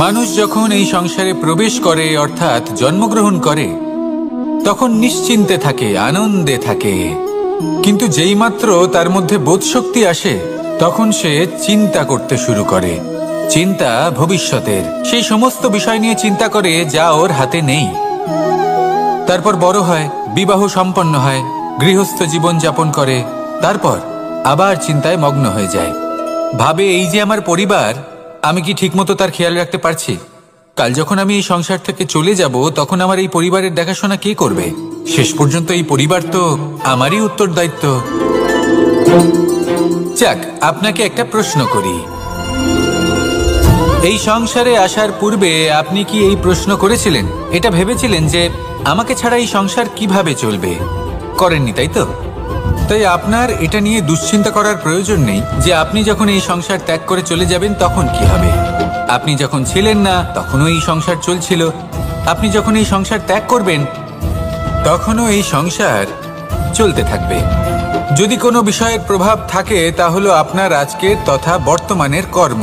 মানুষ যখন এই সংসারে প্রবেশ করে অর্থাৎ জন্মগ্রহণ করে তখন নিশ্চিন্তে থাকে, আনন্দে থাকে। কিন্তু যেই মাত্র তার মধ্যে বোধশক্তি আসে তখন সে চিন্তা করতে শুরু করে। চিন্তা ভবিষ্যতের, সেই সমস্ত বিষয় নিয়ে চিন্তা করে যা ওর হাতে নেই। তারপর বড় হয়, বিবাহ সম্পন্ন হয়, গৃহস্থ জীবন যাপন করে, তারপর আবার চিন্তায় মগ্ন হয়ে যায়। ভাবে এই যে আমার পরিবার, আমি কি ঠিকমতো তার খেয়াল রাখতে পারছি? কাল যখন আমি এই সংসার থেকে চলে যাব তখন আমার এই পরিবারের দেখাশোনা কে করবে? শেষ পর্যন্ত এই পরিবার তো আমারই উত্তরদায়িত্ব। যাক, আপনাকে একটা প্রশ্ন করি। এই সংসারে আসার পূর্বে আপনি কি এই প্রশ্ন করেছিলেন, এটা ভেবেছিলেন যে আমাকে ছাড়া এই সংসার কিভাবে চলবে? করেননি, তাই তো? তাই আপনার এটা নিয়ে দুশ্চিন্তা করার প্রয়োজন নেই যে আপনি যখন এই সংসার ত্যাগ করে চলে যাবেন তখন কি হবে। আপনি যখন ছিলেন না তখনও এই সংসার চলছিল, আপনি যখন এই সংসার ত্যাগ করবেন তখনও এই সংসার চলতে থাকবে। যদি কোনো বিষয়ের প্রভাব থাকে তা হলো আপনার আজকের তথা বর্তমানের কর্ম,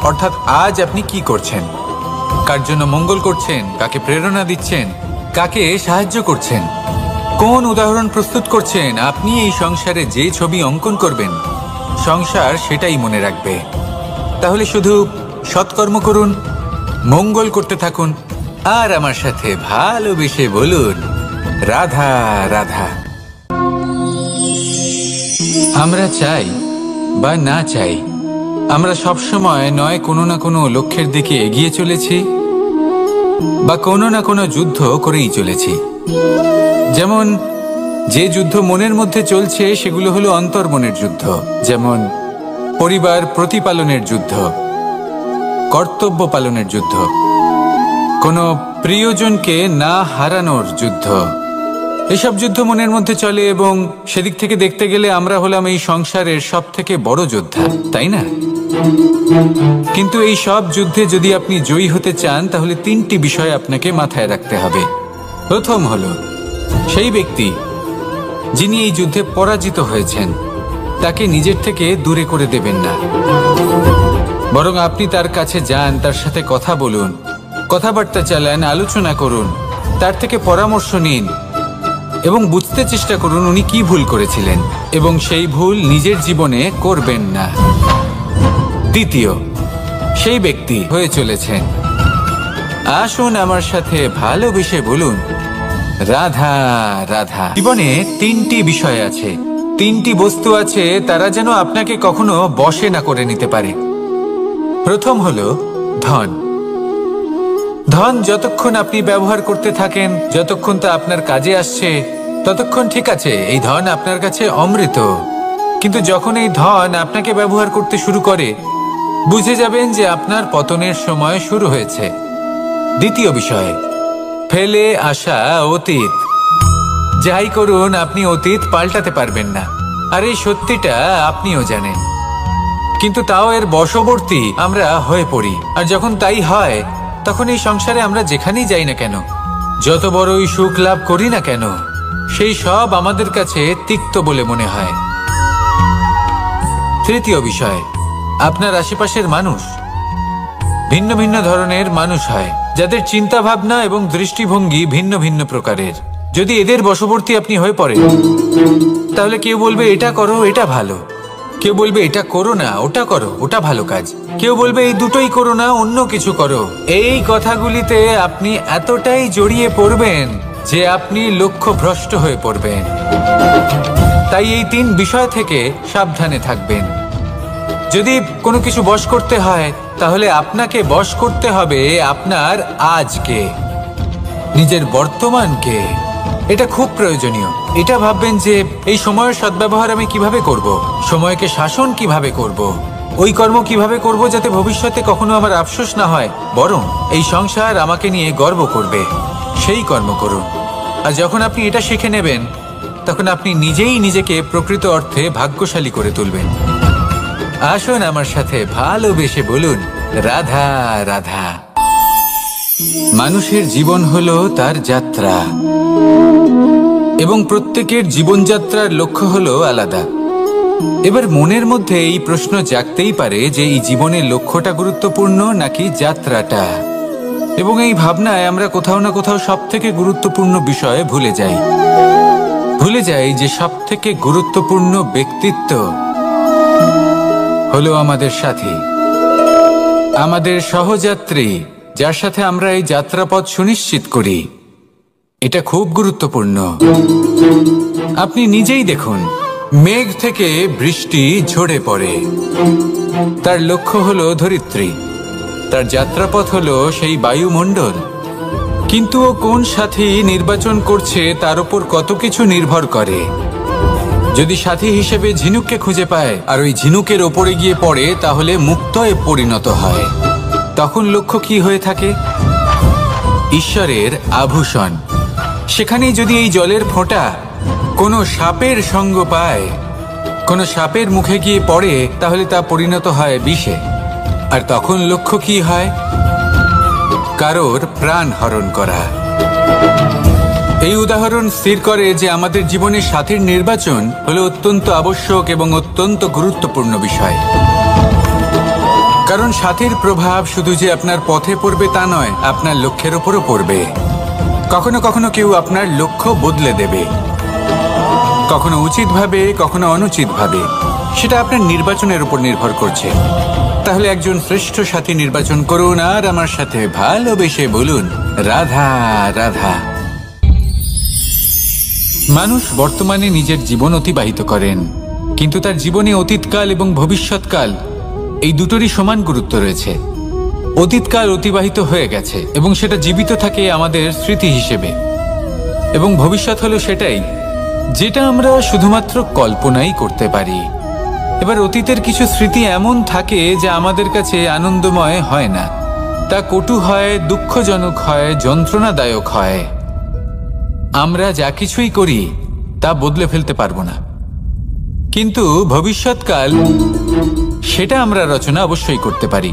অর্থাৎ আজ আপনি কি করছেন, কার জন্য মঙ্গল করছেন, কাকে প্রেরণা দিচ্ছেন, কাকে সাহায্য করছেন, কোন উদাহরণ প্রস্তুত করছেন। আপনি এই সংসারে যে ছবি অঙ্কন করবেন সংসার সেটাই মনে রাখবে। তাহলে শুধু সৎকর্ম করুন, মঙ্গল করতে থাকুন, আর আমার সাথে ভালোবেসে বলুন রাধা রাধা। আমরা চাই বা না চাই, আমরা সবসময় নয় কোনো না কোনো লক্ষ্যের দিকে এগিয়ে চলেছি বা কোনো না কোনো যুদ্ধ করেই চলেছি। যেমন যে যুদ্ধ মনের মধ্যে চলছে সেগুলো হলো অন্তর্মনের যুদ্ধ, যেমন পরিবার প্রতিপালনের যুদ্ধ, কর্তব্য পালনের যুদ্ধ, কোনো প্রিয়জনকে না হারানোর যুদ্ধ। এসব যুদ্ধ মনের মধ্যে চলে এবং সেদিক থেকে দেখতে গেলে আমরা হলাম এই সংসারের সব থেকে বড় যোদ্ধা, তাই না? কিন্তু এই সব যুদ্ধে যদি আপনি জয়ী হতে চান তাহলে তিনটি বিষয় আপনাকে মাথায় রাখতে হবে। প্রথম হলো সেই ব্যক্তি যিনি এই যুদ্ধে পরাজিত হয়েছেন তাকে নিজের থেকে দূরে করে দেবেন না, বরং আপনি তার কাছে যান, তার সাথে কথা বলুন, কথাবার্তা চালান, আলোচনা করুন, তার থেকে পরামর্শ নিন এবং বুঝতে চেষ্টা করুন উনি কি ভুল করেছিলেন এবং সেই ভুল নিজের জীবনে করবেন না। দ্বিতীয়, সেই ব্যক্তি হয়ে চলেছেন, আসুন আমার সাথে ভালোবেসে বলুন রাধা রাধা। জীবনে তিনটি বিষয় আছে, তিনটি বস্তু আছে, তারা যেন আপনাকে কখনো বশে না করে নিতে পারে। প্রথম হলো ধন। ধন যতক্ষণ আপনি ব্যবহার করতে থাকেন, যতক্ষণ তা আপনার কাজে আসছে ততক্ষণ ঠিক আছে, এই ধন আপনার কাছে অমৃত। কিন্তু যখন এই ধন আপনাকে ব্যবহার করতে শুরু করে বুঝে যাবেন যে আপনার পতনের সময় শুরু হয়েছে। দ্বিতীয় বিষয়, ফেলে আসা অতীত। যাই করুন আপনি অতীত পাল্টাতে পারবেন না, আর এই সত্যিটা আপনিও জানেন, কিন্তু তাও এর বশবর্তী আমরা হয়ে পড়ি। আর যখন তাই হয় তখন এই সংসারে আমরা যেখানেই যাই না কেন, যত বড়ই সুখ লাভ করি না কেন, সেই সব আমাদের কাছে তিক্ত বলে মনে হয়। তৃতীয় বিষয়, আপনার আশেপাশের মানুষ ভিন্ন ভিন্ন ধরনের মানুষ হয়, যাদের চিন্তা ভাবনা এবং দৃষ্টিভঙ্গি ভিন্ন ভিন্ন প্রকারের। যদি এদের বশবর্তী আপনি হয়ে পড়েন তাহলে কেউ বলবে এটা করো, এটা ভালো, কেউ বলবে এটা করো না, ওটা করো, ওটা ভালো কাজ, কেউ বলবে এই দুটোই করো না, অন্য কিছু করো। এই কথাগুলিতে আপনি এতটাই জড়িয়ে পড়বেন যে আপনি লক্ষ্যভ্রষ্ট হয়ে পড়বেন। তাই এই তিন বিষয় থেকে সাবধানে থাকবেন। যদি কোনো কিছু বশ করতে হয় তাহলে আপনাকে বশ করতে হবে আপনার আজকে, নিজের বর্তমানকে। এটা খুব প্রয়োজনীয়। এটা ভাববেন যে এই সময়ের সদ্ব্যবহার আমি কিভাবে করব, সময়কে শাসন কিভাবে করব, ওই কর্ম কিভাবে করব যাতে ভবিষ্যতে কখনো আমার আফসোস না হয়, বরং এই সংসার আমাকে নিয়ে গর্ব করবে, সেই কর্ম করুন। আর যখন আপনি এটা শিখে নেবেন তখন আপনি নিজেই নিজেকে প্রকৃত অর্থে ভাগ্যশালী করে তুলবেন। আসুন আমার সাথে ভালোবেসে বলুন রাধা রাধা। মানুষের জীবন হলো তার যাত্রা এবং প্রত্যেকের জীবনযাত্রার লক্ষ্য হলো আলাদা। এবার মনের মধ্যে এই প্রশ্ন জাগতেই পারে যে এই জীবনের লক্ষ্যটা গুরুত্বপূর্ণ নাকি যাত্রাটা। এবং এই ভাবনায় আমরা কোথাও না কোথাও সব থেকে গুরুত্বপূর্ণ বিষয়ে ভুলে যাই যে সব থেকে গুরুত্বপূর্ণ ব্যক্তিত্ব হলো আমাদের সাথী, আমাদের সহযাত্রী, যার সাথে আমরা এই যাত্রাপথ সুনিশ্চিত করি। এটা খুব গুরুত্বপূর্ণ। আপনি নিজেই দেখুন, মেঘ থেকে বৃষ্টি ঝরে পড়ে। তার লক্ষ্য হলো ধরিত্রী, তার যাত্রাপথ হলো সেই বায়ুমণ্ডল। কিন্তু ও কোন সাথী নির্বাচন করছে তার উপর কত কিছু নির্ভর করে। যদি সাথী হিসেবে ঝিনুককে খুঁজে পায় আর ওই ঝিনুকের ওপরে গিয়ে পড়ে, তাহলে মুক্তয়ে পরিণত হয়। তখন লক্ষ্য কি হয়ে থাকে? ঈশ্বরের আভূষণ। সেখানেই যদি এই জলের ফোঁটা কোনো সাপের সঙ্গ পায়, কোনো সাপের মুখে গিয়ে পড়ে, তাহলে তা পরিণত হয় বিষে। আর তখন লক্ষ্য কি হয়? কারোর প্রাণ হরণ করা। এই উদাহরণ স্থির করে যে আমাদের জীবনে সাথীর নির্বাচন হলো অত্যন্ত আবশ্যক এবং অত্যন্ত গুরুত্বপূর্ণ বিষয়। কারণ সাথীর প্রভাব শুধু যে আপনার পথে পড়বে তা নয়, আপনার লক্ষ্যের উপরও পড়বে। কখনো কখনো কেউ আপনার লক্ষ্য বদলে দেবে, কখনো উচিতভাবে, কখনো অনুচিতভাবে। সেটা আপনার নির্বাচনের উপর নির্ভর করছে। তাহলে একজন শ্রেষ্ঠ সাথী নির্বাচন করুন আর আমার সাথে ভালোবেসে বলুন, রাধা রাধা। মানুষ বর্তমানে নিজের জীবন অতিবাহিত করেন, কিন্তু তার জীবনে অতীতকাল এবং ভবিষ্যৎকাল এই দুটোরই সমান গুরুত্ব রয়েছে। অতীতকাল অতিবাহিত হয়ে গেছে এবং সেটা জীবিত থাকে আমাদের স্মৃতি হিসেবে, এবং ভবিষ্যৎ হলো সেটাই যেটা আমরা শুধুমাত্র কল্পনাই করতে পারি। এবার অতীতের কিছু স্মৃতি এমন থাকে যা আমাদের কাছে আনন্দময় হয় না, তা কটু হয়, দুঃখজনক হয়, যন্ত্রণাদায়ক হয়। আমরা যা কিছুই করি তা বদলে ফেলতে পারবো না, কিন্তু ভবিষ্যৎকাল সেটা আমরা রচনা অবশ্যই করতে পারি,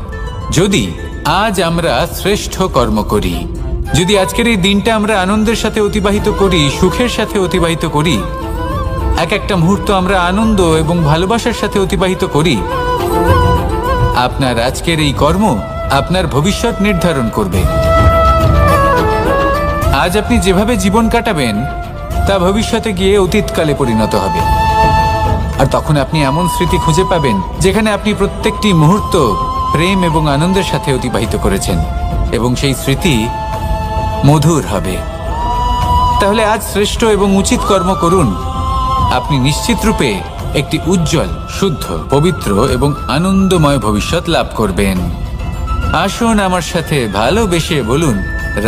যদি আজ আমরা শ্রেষ্ঠ কর্ম করি। যদি আজকের এই দিনটা আমরা আনন্দের সাথে অতিবাহিত করি, সুখের সাথে অতিবাহিত করি, এক একটা মুহূর্ত আমরা আনন্দ এবং ভালোবাসার সাথে অতিবাহিত করি, আপনার আজকের এই কর্ম আপনার ভবিষ্যৎ নির্ধারণ করবে। আজ আপনি যেভাবে জীবন কাটাবেন তা ভবিষ্যতে গিয়ে অতীতকালে পরিণত হবে। আর তখন আপনি এমন স্মৃতি খুঁজে পাবেন যেখানে আপনি প্রত্যেকটি মুহূর্ত প্রেম এবং আনন্দের সাথে অতিবাহিত করেছেন, এবং সেই স্মৃতি মধুর হবে। তাহলে আজ শ্রেষ্ঠ এবং উচিত কর্ম করুন। আপনি নিশ্চিত রূপে একটি উজ্জ্বল, শুদ্ধ, পবিত্র এবং আনন্দময় ভবিষ্যৎ লাভ করবেন। আসুন আমার সাথে ভালোবেসে বলুন,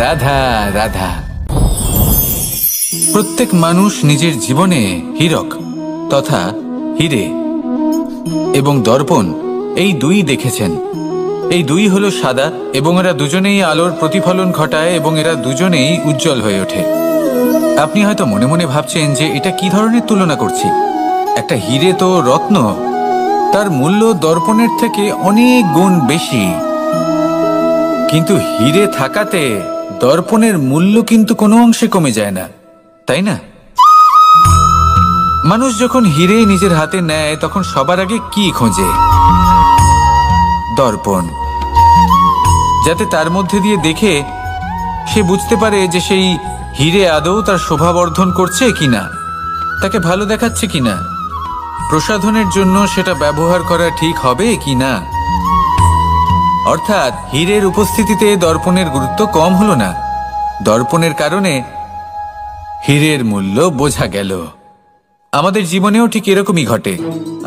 রাধা রাধা। প্রত্যেক মানুষ নিজের জীবনে হীরক তথা হিরে এবং দর্পণ এই দুই দেখেছেন। এই দুই হলো সাদা এবং এরা দুজনেই আলোর প্রতিফলন ঘটায় এবং এরা দুজনেই উজ্জ্বল হয়ে ওঠে। আপনি হয়তো মনে মনে ভাবছেন যে এটা কি ধরনের তুলনা করছি। একটা হিরে তো রত্ন, তার মূল্য দর্পণের থেকে অনেক গুণ বেশি। কিন্তু হিরে থাকাতে দর্পণের মূল্য কিন্তু কোনো অংশে কমে যায় না, তাই না? মানুষ যখন হিরে নিজের হাতে নেয় তখন সবার আগে কি খোঁজে? দর্পণ, যাতে তার মধ্যে দিয়ে দেখে সে বুঝতে পারে যে সেই হিরে আদৌ তার শোভাবর্ধন করছে কিনা, তাকে ভালো দেখাচ্ছে কিনা, প্রসাধনের জন্য সেটা ব্যবহার করা ঠিক হবে কিনা। অর্থাৎ হীরের উপস্থিতিতে দর্পণের গুরুত্ব কম হলো না, দর্পণের কারণে হীরের মূল্য বোঝা গেল। আমাদের জীবনেও ঠিক এরকমই ঘটে।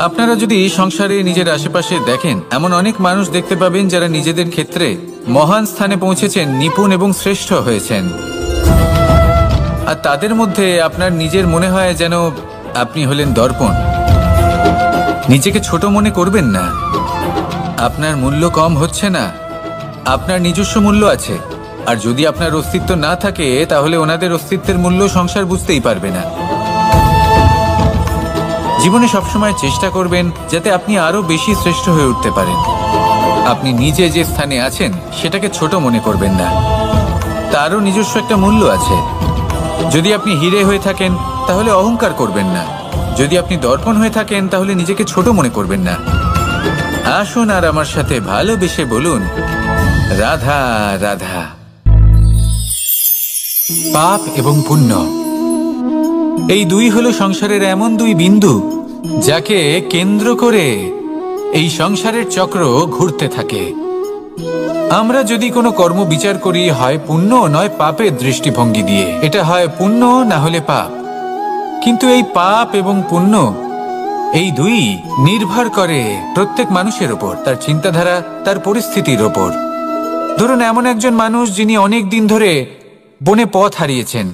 আপনারা যদি সংসারে নিজের আশেপাশে দেখেন, এমন অনেক মানুষ দেখতে পাবেন যারা নিজেদের ক্ষেত্রে মহান স্থানে পৌঁছেছেন, নিপুণ এবং শ্রেষ্ঠ হয়েছেন। আর তাদের মধ্যে আপনার নিজের মনে হয় যেন আপনি হলেন দর্পণ। নিজেকে ছোট মনে করবেন না। আপনার মূল্য কম হচ্ছে না, আপনার নিজস্ব মূল্য আছে। আর যদি আপনার অস্তিত্ব না থাকে তাহলে ওনাদের অস্তিত্বের মূল্য সংসার বুঝতেই পারবে না। জীবনে সবসময় চেষ্টা করবেন যাতে আপনি আরো বেশি শ্রেষ্ঠ হয়ে উঠতে পারেন। আপনি নিজে যে স্থানে আছেন সেটাকে ছোট মনে করবেন না, তারও নিজস্ব একটা মূল্য আছে। যদি আপনি হিরে হয়ে থাকেন তাহলে অহংকার করবেন না। যদি আপনি দর্পণ হয়ে থাকেন তাহলে নিজেকে ছোট মনে করবেন না। আসুন আর আমার সাথে ভালোবেসে বলুন, রাধা রাধা। পাপ এবং পুণ্য, এই দুই হলো সংসারের এমন দুই বিন্দু যাকে কেন্দ্র করে এই সংসারের চক্র ঘুরতে থাকে। আমরা যদি কোনো কর্ম বিচার করি, হয় পুণ্য নয় পাপের দৃষ্টিভঙ্গি দিয়ে, এটা হয় পুণ্য না হলে পাপ। কিন্তু এই পাপ এবং পুণ্য এই দুই নির্ভর করে প্রত্যেক মানুষের ওপর, তার চিন্তাধারা, তার পরিস্থিতির ওপর। ধরুন এমন একজন মানুষ যিনি অনেক দিন ধরে বনে পথ হারিয়েছেন,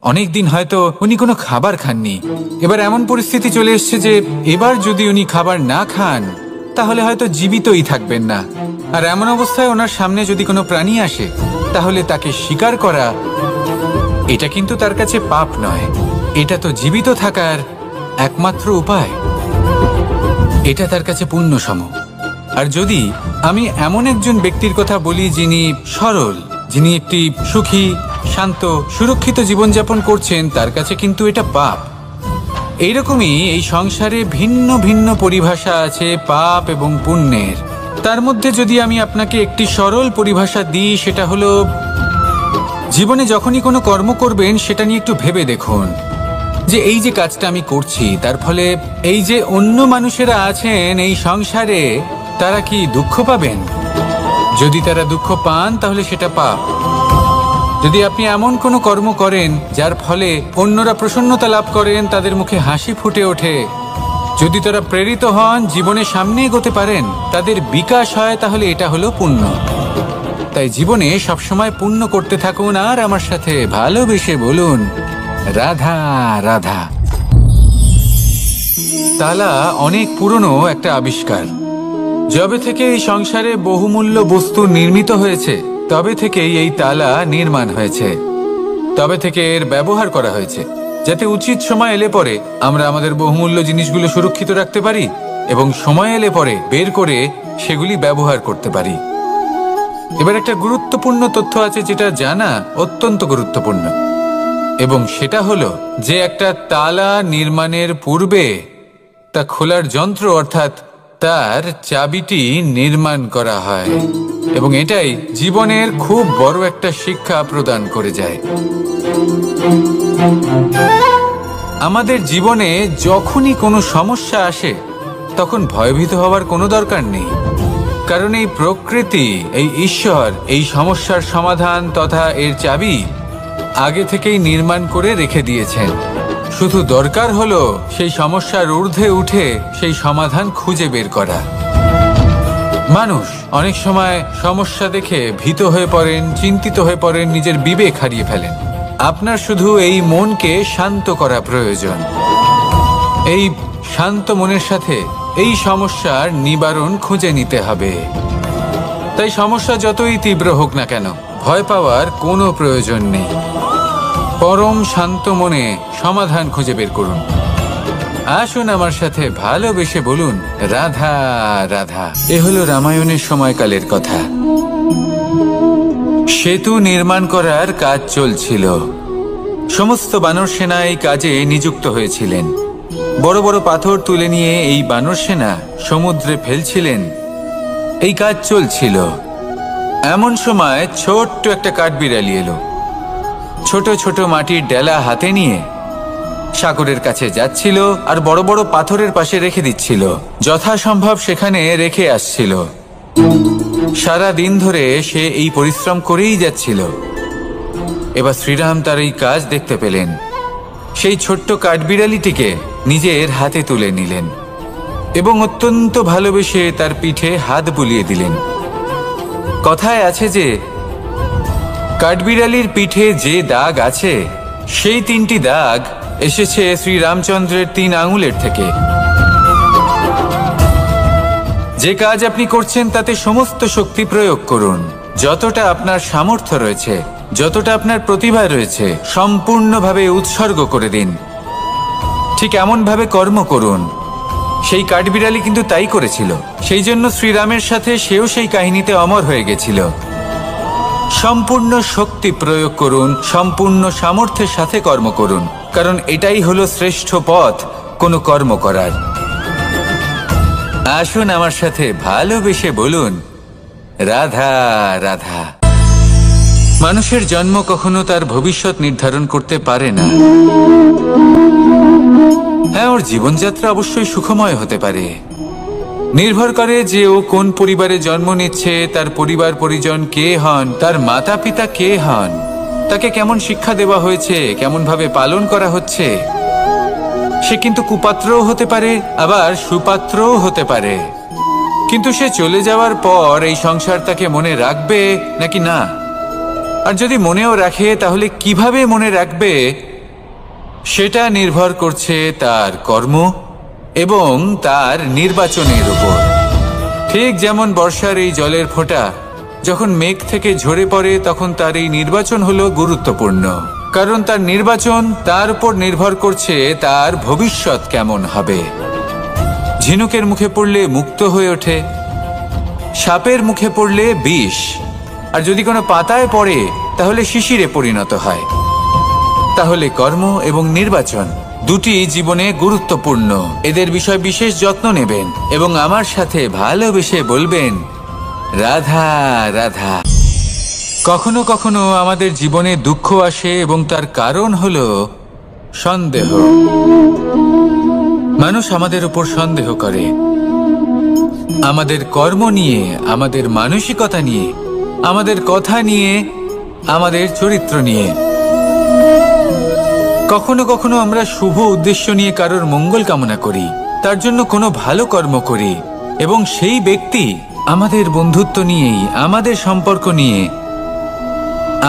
অনেক দিন হয়তো উনি কোনো খাবার খাননি। এবার এমন পরিস্থিতি চলে এসছে যে এবার যদি উনি খাবার না খান তাহলে হয়তো জীবিতই থাকবেন না। আর এমন অবস্থায় ওনার সামনে যদি কোনো প্রাণী আসে তাহলে তাকে শিকার করা, এটা কিন্তু তার কাছে পাপ নয়, এটা তো জীবিত থাকার একমাত্র উপায়। এটা তার কাছে পুণ্য সম। আর যদি আমি এমন একজন ব্যক্তির কথা বলি যিনি সরল, যিনি একটি সুখী, শান্ত, সুরক্ষিত জীবনযাপন করছেন, তার কাছে কিন্তু এটা পাপ। এইরকমই এই সংসারে ভিন্ন ভিন্ন পরিভাষা আছে পাপ এবং পুণ্যের। তার মধ্যে যদি আমি আপনাকে একটি সরল পরিভাষা দিই, সেটা হলো, জীবনে যখনই কোনো কর্ম করবেন সেটা নিয়ে একটু ভেবে দেখুন যে এই যে কাজটা আমি করছি তার ফলে এই যে অন্য মানুষেরা আছেন এই সংসারে, তারা কি দুঃখ পাবেন? যদি তারা দুঃখ পান তাহলে সেটা পাপ। যদি আপনি এমন কোনো কর্ম করেন যার ফলে অন্যরা প্রসন্নতা লাভ করেন, তাদের মুখে হাসি ফুটে ওঠে, যদি তারা প্রেরিত হন, জীবনে সামনে এগোতে পারেন, তাদের বিকাশ হয়, তাহলে এটা হলো পুণ্য। তাই জীবনে সবসময় পুণ্য করতে থাকুন আর আমার সাথে ভালোবেসে বলুন, রাধা রাধা। তালা অনেক পুরনো একটা আবিষ্কার। যবে থেকে এই সংসারে বহুমূল্য বস্তু নির্মিত হয়েছে তবে থেকেই এই তালা নির্মাণ হয়েছে, তবে থেকে এর ব্যবহার করা হয়েছে, যাতে উচিত সময় এলে পরে আমরা আমাদের বহুমূল্য জিনিসগুলো সুরক্ষিত রাখতে পারি এবং সময় এলে পরে বের করে সেগুলি ব্যবহার করতে পারি। এবার একটা গুরুত্বপূর্ণ তথ্য আছে যেটা জানা অত্যন্ত গুরুত্বপূর্ণ, এবং সেটা হলো যে একটা তালা নির্মাণের পূর্বে তা খোলার যন্ত্র অর্থাৎ তার চাবিটি নির্মাণ করা হয়, এবং এটাই জীবনের খুব বড় একটা শিক্ষা প্রদান করে যায়। আমাদের জীবনে যখনই কোনো সমস্যা আসে তখন ভয়ভীত হওয়ার কোনো দরকার নেই, কারণ এই প্রকৃতি, এই ঈশ্বর এই সমস্যার সমাধান তথা এর চাবি আগে থেকেই নির্মাণ করে রেখে দিয়েছেন। শুধু দরকার হলো সেই সমস্যার ঊর্ধ্বে উঠে সেই সমাধান খুঁজে বের করা। মানুষ অনেক সময় সমস্যা দেখে ভীত হয়ে পড়েন, চিন্তিত হয়ে পড়েন, নিজের বিবেক হারিয়ে ফেলেন। আপনার শুধু এই মনকে শান্ত করা প্রয়োজন। এই শান্ত মনের সাথে এই সমস্যার নিবারণ খুঁজে নিতে হবে। তাই সমস্যা যতই তীব্র হোক না কেন, ভয় পাওয়ার কোনো প্রয়োজন নেই। পরম শান্ত মনে সমাধান খুঁজে বের করুন। আসুন আমার সাথে ভালোবেসে বলুন, রাধা রাধা। এ হলো রামায়ণের সময়কালের কথা। সেতু নির্মাণ করার কাজ চলছিল। সমস্ত বানর সেনা এই কাজে নিযুক্ত হয়েছিলেন। বড় বড় পাথর তুলে নিয়ে এই বানর সেনা সমুদ্রে ফেলছিলেন। এই কাজ চলছিল। এমন সময় ছোট্ট একটা কাঠবিড়ালি এলো। ছোট ছোট মাটির ডেলা হাতে নিয়ে সাগরের কাছে যাচ্ছিল আর বড় বড় পাথরের পাশে রেখে দিচ্ছিল, যথাসম্ভব সেখানে রেখে আসছিল। সারা দিন ধরে সে এই পরিশ্রম করেই যাচ্ছিল। এবার শ্রীরাম তার এই কাজ দেখতে পেলেন। সেই ছোট্ট কাঠবিড়ালিটিকে নিজের হাতে তুলে নিলেন এবং অত্যন্ত ভালোবেসে তার পিঠে হাত বুলিয়ে দিলেন। কথায় আছে যে কাঠবিড়ালির পিঠে যে দাগ আছে সেই 3টি দাগ এসেছে শ্রীরামচন্দ্রের 3 আঙুলের থেকে। যে কাজ আপনি করছেন তাতে সমস্ত শক্তি প্রয়োগ করুন, যতটা আপনার সামর্থ্য রয়েছে, যতটা আপনার প্রতিভা রয়েছে, সম্পূর্ণভাবে উৎসর্গ করে দিন। ঠিক এমনভাবে কর্ম করুন। সেই কাঠবিড়ালি কিন্তু তাই করেছিল। সেই জন্য শ্রীরামের সাথে সেও সেই কাহিনীতে অমর হয়ে গেছিল। সম্পূর্ণ শক্তি প্রয়োগ করুন, সম্পূর্ণ সামর্থ্যের সাথে কর্ম করুন, কারণ এটাই হলো শ্রেষ্ঠ পথ কোনো কর্ম করার। আসুন আমার সাথে ভালোবেসে বলুন, রাধা রাধা। মানুষের জন্ম কখনো তার ভবিষ্যৎ নির্ধারণ করতে পারে না। হ্যাঁ, ওর জীবনযাত্রা অবশ্যই সুখময় হতে পারে, নির্ভর করে যে ও কোন পরিবারে জন্ম নিচ্ছে, তার পরিবার পরিজন কে হন, তার মাতা পিতা কে হন, তাকে কেমন শিক্ষা দেওয়া হয়েছে, কেমন ভাবে পালন করা হচ্ছে। সে কিন্তু কুপাত্রও হতে পারে, আবার সুপাত্রও হতে পারে। কিন্তু সে চলে যাওয়ার পর এই সংসার তাকে মনে রাখবে নাকি না, আর যদি মনেও রাখে তাহলে কিভাবে মনে রাখবে সেটা নির্ভর করছে তার কর্ম এবং তার নির্বাচনের উপর। ঠিক যেমন বর্ষার এই জলের ফোঁটা যখন মেঘ থেকে ঝরে পড়ে, তখন তার এই নির্বাচন হলো গুরুত্বপূর্ণ, কারণ তার নির্বাচন তার উপর নির্ভর করছে তার ভবিষ্যৎ কেমন হবে। ঝিনুকের মুখে পড়লে মুক্ত হয়ে ওঠে, সাপের মুখে পড়লে বিষ, আর যদি কোনো পাতায় পড়ে তাহলে শিশিরে পরিণত হয়। তাহলে কর্ম এবং নির্বাচন দুটি জীবনে গুরুত্বপূর্ণ। এদের বিষয় বিশেষ যত্ন নেবেন এবং আমার সাথে ভালোবেসে বলবেন, রাধা রাধা। কখনো কখনো আমাদের জীবনে দুঃখ আসে এবং তার কারণ হলো সন্দেহ। মানুষ আমাদের উপর সন্দেহ করে, আমাদের কর্ম নিয়ে, আমাদের মানসিকতা নিয়ে, আমাদের কথা নিয়ে, আমাদের চরিত্র নিয়ে। কখনো কখনো আমরা শুভ উদ্দেশ্য নিয়ে কারোর মঙ্গল কামনা করি, তার জন্য কোনো ভালো কর্ম করি, এবং সেই ব্যক্তি আমাদের বন্ধুত্ব নিয়েই, আমাদের সম্পর্ক নিয়ে,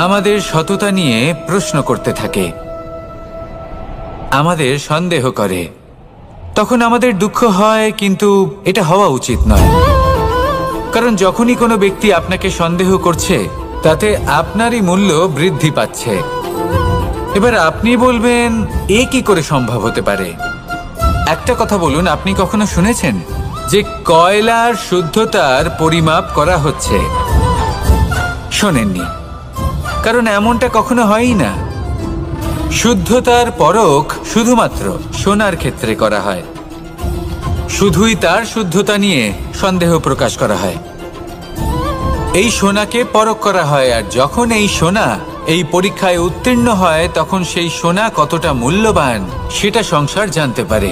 আমাদের সততা নিয়ে প্রশ্ন করতে থাকে, আমাদের সন্দেহ করে। তখন আমাদের দুঃখ হয়, কিন্তু এটা হওয়া উচিত নয়। কারণ যখনই কোনো ব্যক্তি আপনাকে সন্দেহ করছে, তাতে আপনারই মূল্য বৃদ্ধি পাচ্ছে। এবার আপনি বলবেন, এ কি করে সম্ভব হতে পারে? একটা কথা বলুন, আপনি কখনো শুনেছেন যে কয়লার শুদ্ধতার পরিমাপ করা হচ্ছে? শোনেননি, কারণ এমনটা কখনো হয়ই না। শুদ্ধতার পরখ শুধুমাত্র সোনার ক্ষেত্রে করা হয়, শুধুই তার শুদ্ধতা নিয়ে সন্দেহ প্রকাশ করা হয়। এই সোনাকে পরখ করা হয়, আর যখন এই সোনা এই পরীক্ষায় উত্তীর্ণ হয়, তখন সেই সোনা কতটা মূল্যবান সেটা সংসার জানতে পারে।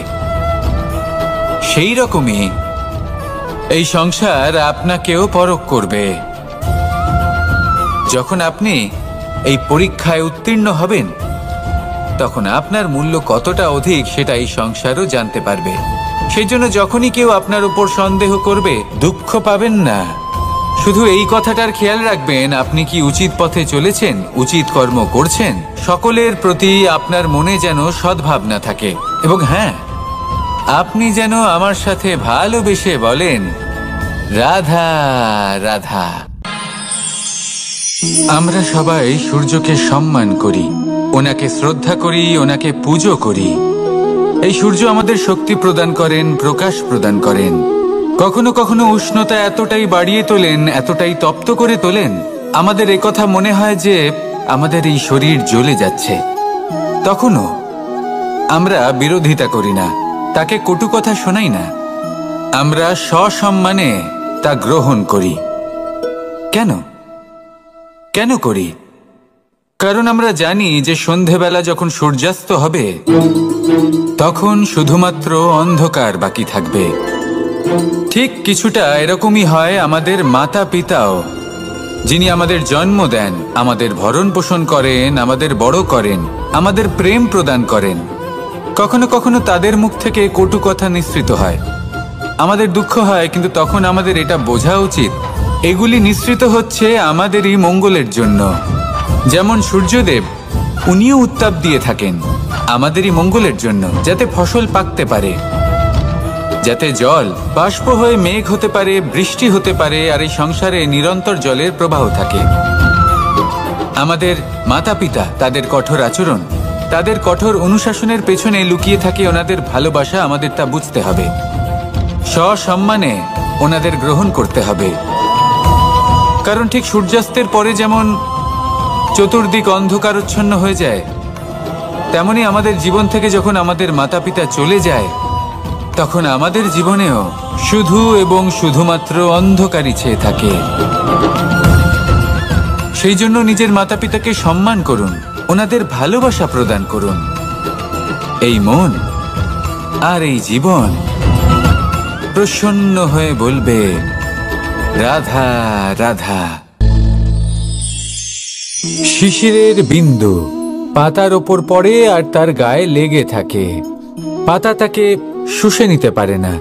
সেই রকমই এই সংসার আপনাকেও পরখ করবে। যখন আপনি এই পরীক্ষায় উত্তীর্ণ হবেন, তখন আপনার মূল্য কতটা অধিক সেটা এই সংসারও জানতে পারবে। সেই জন্য যখনই কেউ আপনার উপর সন্দেহ করবে, দুঃখ পাবেন না। শুধু এই কথাটার খেয়াল রাখবেন, আপনি কি উচিত পথে চলেছেন, উচিত কর্ম করছেন। সকলের প্রতি আপনার মনে যেন সদ্ভাবনা থাকে, এবং হ্যাঁ, আপনি যেন আমার সাথে ভালোবেসে বলেন, রাধা রাধা। আমরা সবাই সূর্যকে সম্মান করি, ওনাকে শ্রদ্ধা করি, ওনাকে পুজো করি। এই সূর্য আমাদের শক্তি প্রদান করেন, প্রকাশ প্রদান করেন। কখনো কখনো উষ্ণতা এতটাই বাড়িয়ে তোলেন, এতটাই তপ্ত করে তোলেন, আমাদের একথা মনে হয় যে আমাদের এই শরীর জ্বলে যাচ্ছে। তখনও আমরা বিরোধিতা করি না, তাকে কটু কথা শোনাই না, আমরা সসম্মানে তা গ্রহণ করি। কেন কেন করি? কারণ আমরা জানি যে সন্ধেবেলা যখন সূর্যাস্ত হবে, তখন শুধুমাত্র অন্ধকার বাকি থাকবে। ঠিক কিছুটা এরকমই হয় আমাদের মাতা পিতাও, যিনি আমাদের জন্ম দেন, আমাদের ভরণ পোষণ করেন, আমাদের বড় করেন, আমাদের প্রেম প্রদান করেন। কখনো কখনো তাদের মুখ থেকে কটু কথা নিঃসৃত হয়, আমাদের দুঃখ হয়, কিন্তু তখন আমাদের এটা বোঝা উচিত এগুলি নিঃসৃত হচ্ছে আমাদেরই মঙ্গলের জন্য। যেমন সূর্যদেব, উনিও উত্তাপ দিয়ে থাকেন আমাদেরই মঙ্গলের জন্য, যাতে ফসল পাকতে পারে, যাতে জল বাষ্প হয়ে মেঘ হতে পারে, বৃষ্টি হতে পারে, আর এই সংসারে নিরন্তর জলের প্রবাহ থাকে। আমাদের মাতা পিতা, তাদের কঠোর আচরণ, তাদের কঠোর অনুশাসনের পেছনে লুকিয়ে থাকে ওনাদের ভালোবাসা। আমাদের তা বুঝতে হবে, সসম্মানে ওনাদের গ্রহণ করতে হবে। কারণ ঠিক সূর্যাস্তের পরে যেমন চতুর্দিক অন্ধকারচ্ছন্ন হয়ে যায়, তেমনি আমাদের জীবন থেকে যখন আমাদের মাতা পিতা চলে যায়, তখন আমাদের জীবনেও শুধু এবং শুধুমাত্র অন্ধকারই ছেয়ে থাকে। সেই জন্য নিজের মাতা পিতাকে সম্মান করুন, ওনাদের ভালোবাসা প্রদান করুন। এই মন আর এই জীবন প্রসন্ন হয়ে বলবে, রাধা রাধা। শিশিরের বিন্দু পাতার ওপর পড়ে আর তার গায়ে লেগে থাকে। পাতা তাকে শুষে নিতে পারে না,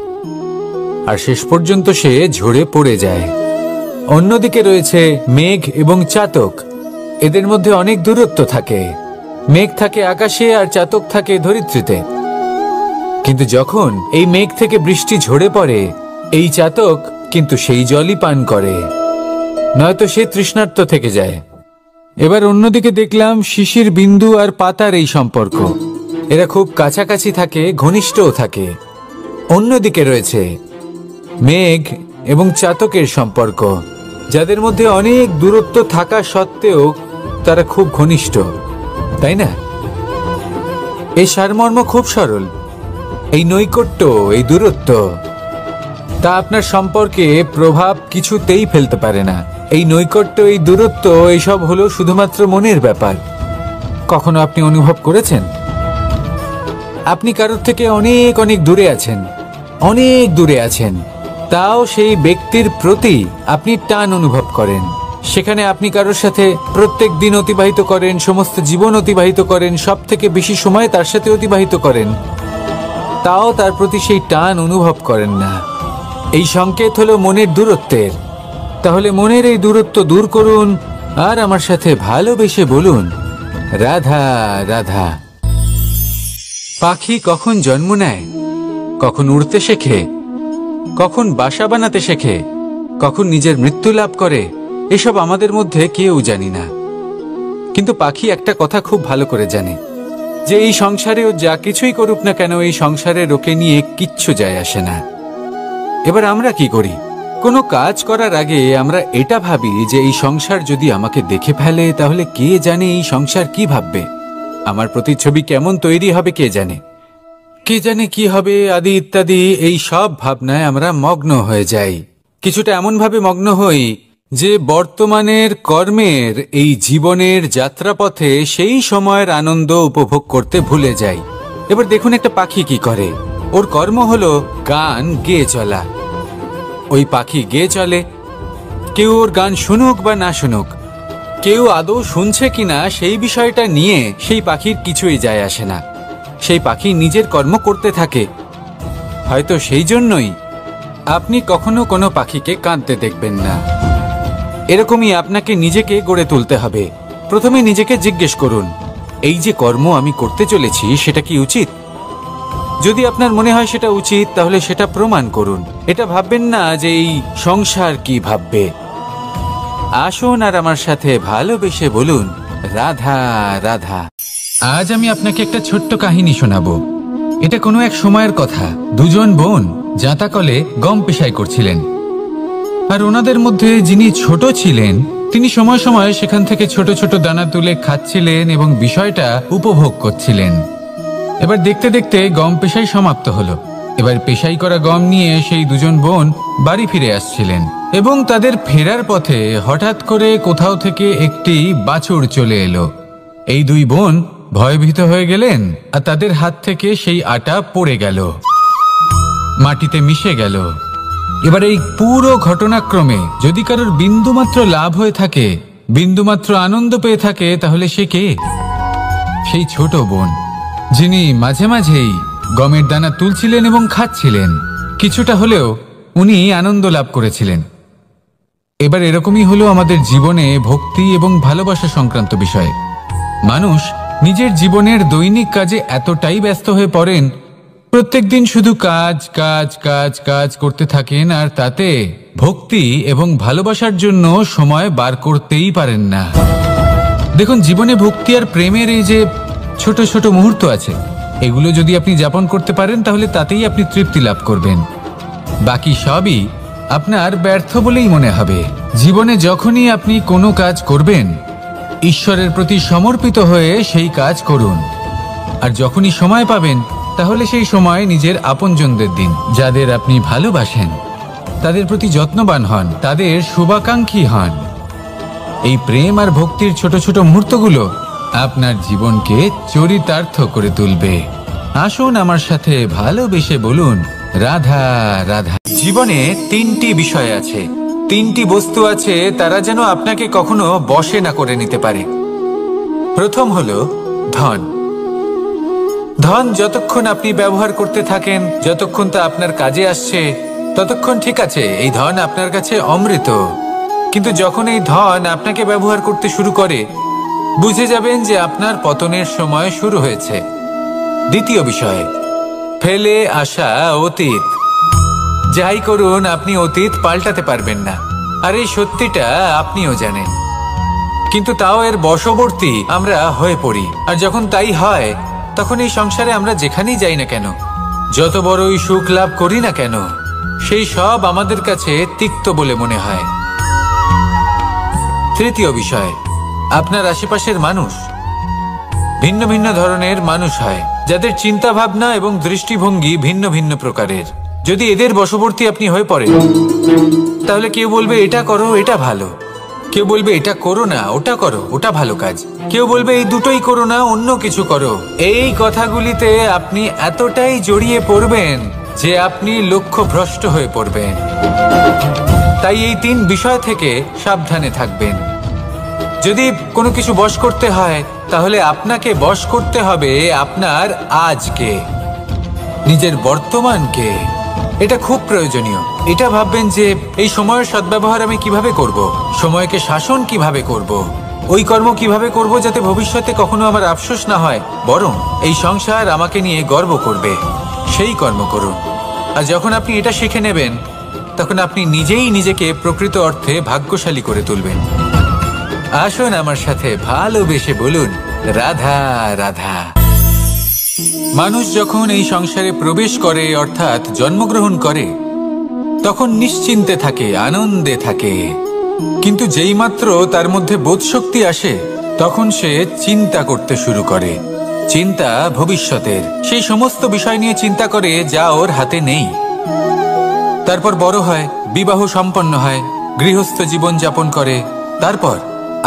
আর শেষ পর্যন্ত সে ঝরে পড়ে যায়। অন্যদিকে রয়েছে মেঘ এবং চাতক। এদের মধ্যে অনেক দূরত্ব থাকে। মেঘ থাকে আকাশে আর চাতক থাকে ধরিত্রীতে। কিন্তু যখন এই মেঘ থেকে বৃষ্টি ঝরে পড়ে, এই চাতক কিন্তু সেই জলই পান করে, নয়তো সে তৃষ্ণার্ত থেকে যায়। এবার অন্যদিকে দেখলাম শিশির বিন্দু আর পাতার এই সম্পর্ক। এরা খুব কাছাকাছি থাকে, ঘনিষ্ঠও থাকে। অন্যদিকে রয়েছে মেঘ এবং চাতকের সম্পর্ক, যাদের মধ্যে অনেক দূরত্ব থাকা সত্ত্বেও তারা খুব ঘনিষ্ঠ, তাই না? এই সারমর্ম খুব সরল। এই নৈকট্য, এই দূরত্ব, তা আপনার সম্পর্কে প্রভাব কিছুতেই ফেলতে পারে না। এই নৈকট্য, এই দূরত্ব, এইসব হলো শুধুমাত্র মনের ব্যাপার। কখনো আপনি অনুভব করেছেন আপনি কারোর থেকে অনেক অনেক দূরে আছেন, অনেক দূরে আছেন, তাও সেই ব্যক্তির প্রতি আপনি টান অনুভব করেন। সেখানে আপনি কারোর সাথে প্রত্যেক দিন অতিবাহিত করেন, সমস্ত জীবন অতিবাহিত করেন, সব থেকে বেশি সময় তার সাথে অতিবাহিত করেন, তাও তার প্রতি সেই টান অনুভব করেন না। এই সংকেত হলো মনের দূরত্বের। তাহলে মনের এই দূরত্ব দূর করুন আর আমার সাথে ভালোবেসে বলুন, রাধা রাধা। পাখি কখন জন্ম নেয়, কখন উড়তে শেখে, কখন বাসা বানাতে শেখে, কখন নিজের মৃত্যু লাভ করে, এসব আমাদের মধ্যে কেউ জানি না। কিন্তু পাখি একটা কথা খুব ভালো করে জানে, যে এই সংসারে ও যা কিছুই করুক না কেন, এই সংসারে ওকে নিয়ে কিচ্ছু যায় আসে না। এবার আমরা কি করি? কোনো কাজ করার আগে আমরা এটা ভাবি যে এই সংসার যদি আমাকে দেখে ফেলে, তাহলে কে জানে এই সংসার কি ভাববে, আমার প্রতিচ্ছবি কেমন তৈরি হবে কে জানে, কে জানে কি হবে আদি ইত্যাদি। এই সব ভাবনায় আমরা মগ্ন হয়ে যাই। কিছুটা এমন ভাবে মগ্ন হই যে বর্তমানের কর্মের এই জীবনের যাত্রাপথে সেই সময়ের আনন্দ উপভোগ করতে ভুলে যাই। এবার দেখুন একটা পাখি কি করে। ওর কর্ম হলো গান গেয়ে চলা। ওই পাখি গেয়ে চলে, কেউ ওর গান শুনুক বা না শুনুক, কেউ আদৌ শুনছে কিনা সেই বিষয়টা নিয়ে সেই পাখির কিছুই যায় আসে না। সেই পাখি নিজের কর্ম করতে থাকে। হয়তো সেই জন্যই আপনি কখনো কোনো পাখিকে কাঁদতে দেখবেন না। এরকমই আপনাকে নিজেকে গড়ে তুলতে হবে। প্রথমে নিজেকে জিজ্ঞেস করুন, এই যে কর্ম আমি করতে চলেছি সেটা কি উচিত? যদি আপনার মনে হয় সেটা উচিত, তাহলে সেটা প্রমাণ করুন। এটা ভাববেন না যে এই সংসার কি ভাববে। আসুন আর আমার সাথে ভালোবেসে বলুন, রাধা রাধা। আজ আমি আপনাকে একটা ছোট্ট কাহিনী শোনাবো। এটা কোনো এক সময়ের কথা। দুজন বোন জাঁতাকলে গম পেশাই করছিলেন, আর ওনাদের মধ্যে যিনি ছোট ছিলেন তিনি সময় সময় সেখান থেকে ছোট ছোট দানা তুলে খাচ্ছিলেন এবং বিষয়টা উপভোগ করছিলেন। এবার দেখতে দেখতে গম পেশাই সমাপ্ত হলো। এবার পেশাই করা গম নিয়ে সেই দুজন বোন বাড়ি ফিরে আসছিলেন, এবং তাদের ফেরার পথে হঠাৎ করে কোথাও থেকে একটি বাছুর চলে এলো। এই দুই বোন ভয়ভীত হয়ে গেলেন, আর তাদের হাত থেকে সেই আটা পড়ে গেল, মাটিতে মিশে গেল। এবার এই পুরো ঘটনাক্রমে যদি কারোর বিন্দুমাত্র লাভ হয়ে থাকে, বিন্দুমাত্র আনন্দ পেয়ে থাকে, তাহলে সে কে? সেই ছোট বোন, যিনি মাঝে মাঝেই গমের দানা তুলছিলেন এবং খাচ্ছিলেন। কিছুটা হলেও উনি আনন্দ লাভ করেছিলেন। এবার এরকমই হলো আমাদের জীবনে ভক্তি এবং ভালোবাসা সংক্রান্ত বিষয়ে। মানুষ নিজের জীবনের দৈনিক কাজে এতটাই ব্যস্ত হয়ে পড়েন, প্রত্যেক দিন শুধু কাজ কাজ কাজ কাজ করতে থাকেন, আর তাতে ভক্তি এবং ভালোবাসার জন্য সময় বার করতেই পারেন না। দেখুন, জীবনে ভক্তি আর প্রেমের এই যে ছোট ছোট মুহূর্ত আছে, এগুলো যদি আপনি যাপন করতে পারেন, তাহলে তাতেই আপনি তৃপ্তি লাভ করবেন। বাকি সবই আপনার ব্যর্থ বলেই মনে হবে। জীবনে যখনই আপনি কোনো কাজ করবেন, ঈশ্বরের প্রতি সমর্পিত হয়ে সেই কাজ করুন। আর যখনই সময় পাবেন তাহলে সেই সময় নিজের আপনজনদের দিন, যাদের আপনি ভালোবাসেন, তাদের প্রতি যত্নবান হন, তাদের শুভাকাঙ্ক্ষী হন। এই প্রেম আর ভক্তির ছোট ছোট মুহূর্তগুলো আপনার জীবনকে চরিতার্থ করে তুলবে। আসুন আমার সাথে ভালোবেসে বলুন, রাধা রাধা। জীবনে তিনটি বিষয় আছে, তিনটি বস্তু আছে, তারা যেন আপনাকে কখনো বশে না করে নিতে পারে। প্রথম হলো ধন। ধন যতক্ষণ আপনি ব্যবহার করতে থাকেন, যতক্ষণ তা আপনার কাজে আসছে, ততক্ষণ ঠিক আছে, এই ধন আপনার কাছে অমৃত। কিন্তু যখন এই ধন আপনাকে ব্যবহার করতে শুরু করে, বুঝে যাবেন যে আপনার পতনের সময় শুরু হয়েছে। দ্বিতীয় বিষয়, ফেলে আসা অতীত। যাই করুন, আপনি অতীত পাল্টাতে পারবেন না, আর এই সত্যিটা আপনিও জানেন। কিন্তু তাও এর বশবর্তী আমরা হয়ে পড়ি, আর যখন তাই হয় তখন এই সংসারে আমরা যেখানেই যাই না কেন, যত বড়ই সুখ লাভ করি না কেন, সেই সব আমাদের কাছে তিক্ত বলে মনে হয়। তৃতীয় বিষয়, আপনার আশেপাশের মানুষ ভিন্ন ভিন্ন ধরনের মানুষ হয়, যাদের চিন্তা ভাবনা এবং দৃষ্টিভঙ্গি ভিন্ন ভিন্ন প্রকারের। যদি এদের বশবর্তী আপনি হয়ে পড়েন, তাহলে কেউ বলবে এটা করো, এটা ভালো, কেউ বলবে এটা করো না, ওটা করো, ওটা ভালো কাজ, কেউ বলবে এই দুটোই করো না, অন্য কিছু করো। এই কথাগুলিতে আপনি এতটাই জড়িয়ে পড়বেন যে আপনি লক্ষ্যভ্রষ্ট হয়ে পড়বেন। তাই এই তিন বিষয় থেকে সাবধানে থাকবেন। যদি কোনো কিছু বশ করতে হয়, তাহলে আপনাকে বশ করতে হবে আপনার আজকে, নিজের বর্তমানকে। এটা খুব প্রয়োজনীয়। এটা ভাববেন যে এই সময়ের সদ্ব্যবহার আমি কিভাবে করব, সময়কে শাসন কিভাবে করব, ওই কর্ম কিভাবে করব যাতে ভবিষ্যতে কখনো আমার আফসোস না হয়, বরং এই সংসার আমাকে নিয়ে গর্ব করবে, সেই কর্ম করুন। আর যখন আপনি এটা শিখে নেবেন, তখন আপনি নিজেই নিজেকে প্রকৃত অর্থে ভাগ্যশালী করে তুলবেন। আসুন আমার সাথে ভালোবেসে বলুন, রাধা রাধা। মানুষ যখন এই সংসারে প্রবেশ করে, অর্থাৎ জন্মগ্রহণ করে, তখন নিশ্চিন্তে থাকে, আনন্দে থাকে। কিন্তু যেই মাত্র তার মধ্যে বোধশক্তি আসে, তখন সে চিন্তা করতে শুরু করে। চিন্তা ভবিষ্যতের, সেই সমস্ত বিষয় নিয়ে চিন্তা করে যা ওর হাতে নেই। তারপর বড় হয়, বিবাহ সম্পন্ন হয়, গৃহস্থ জীবন যাপন করে, তারপর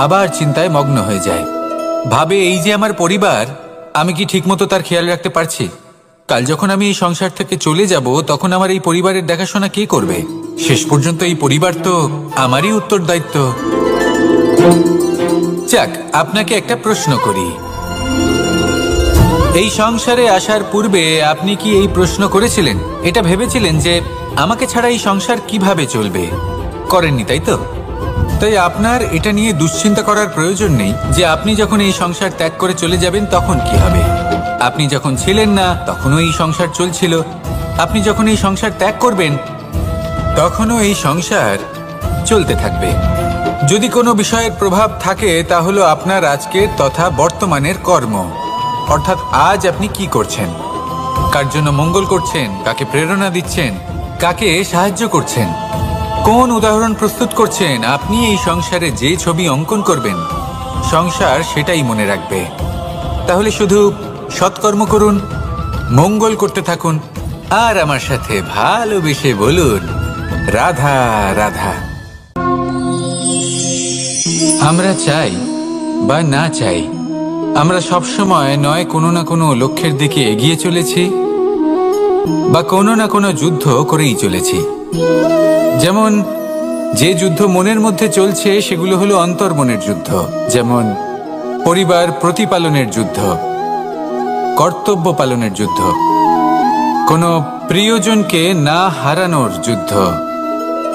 আবার চিন্তায় মগ্ন হয়ে যায়। ভাবে এই যে আমার পরিবার, আমি কি ঠিকমতো তার খেয়াল রাখতে পারছি? কাল যখন আমি এই সংসার থেকে চলে যাব, তখন আমার এই পরিবারের দেখাশোনা কে করবে? শেষ পর্যন্ত এই পরিবার তো আমারই উত্তরদায়িত্ব। যাক, আপনাকে একটা প্রশ্ন করি। এই সংসারে আসার পূর্বে আপনি কি এই প্রশ্ন করেছিলেন, এটা ভেবেছিলেন যে আমাকে ছাড়া এই সংসার কিভাবে চলবে? করেননি, তাই তো? তাই আপনার এটা নিয়ে দুশ্চিন্তা করার প্রয়োজন নেই যে আপনি যখন এই সংসার ত্যাগ করে চলে যাবেন তখন কি হবে। আপনি যখন ছিলেন না তখনও এই সংসার চলছিল, আপনি যখন এই সংসার ত্যাগ করবেন তখনও এই সংসার চলতে থাকবে। যদি কোনো বিষয়ের প্রভাব থাকে, তা হলো আপনার আজকের তথা বর্তমানের কর্ম। অর্থাৎ আজ আপনি কি করছেন, কার জন্য মঙ্গল করছেন, কাকে প্রেরণা দিচ্ছেন, কাকে সাহায্য করছেন, কোন উদাহরণ প্রস্তুত করছেন। আপনি এই সংসারে যে ছবি অঙ্কন করবেন, সংসার সেটাই মনে রাখবে। তাহলে শুধু সৎকর্ম করুন, মঙ্গল করতে থাকুন, আর আমার সাথে ভালোবেসে বলুন, রাধা রাধা। আমরা চাই বা না চাই, আমরা সবসময় নয় কোনো না কোনো লক্ষ্যের দিকে এগিয়ে চলেছি, বা কোনো না কোনো যুদ্ধ করেই চলেছি। যেমন যে যুদ্ধ মনের মধ্যে চলছে, সেগুলো হলো অন্তর্মনের যুদ্ধ। যেমন পরিবার প্রতিপালনের যুদ্ধ, কর্তব্য পালনের যুদ্ধ, কোনো প্রিয়জনকে না হারানোর যুদ্ধ।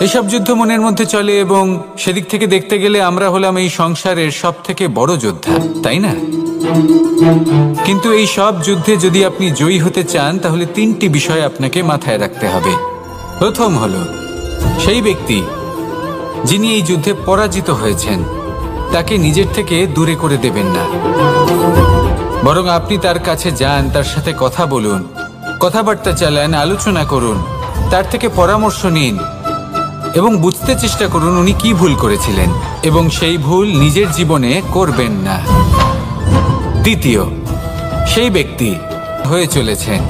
এসব যুদ্ধ মনের মধ্যে চলে, এবং সেদিক থেকে দেখতে গেলে আমরা হলাম এই সংসারের সব থেকে বড় যোদ্ধা, তাই না? কিন্তু এই সব যুদ্ধে যদি আপনি জয়ী হতে চান, তাহলে তিনটি বিষয় আপনাকে মাথায় রাখতে হবে। প্রথম হলো, সেই ব্যক্তি যিনি এই যুদ্ধে পরাজিত হয়েছেন, তাকে নিজের থেকে দূরে করে দেবেন না, বরং আপনি তার কাছে যান, তার সাথে কথা বলুন, কথাবার্তা চালান, আলোচনা করুন, তার থেকে পরামর্শ নিন এবং বুঝতে চেষ্টা করুন উনি কি ভুল করেছিলেন, এবং সেই ভুল নিজের জীবনে করবেন না। দ্বিতীয়, সেই ব্যক্তি হয়ে চলেছেন।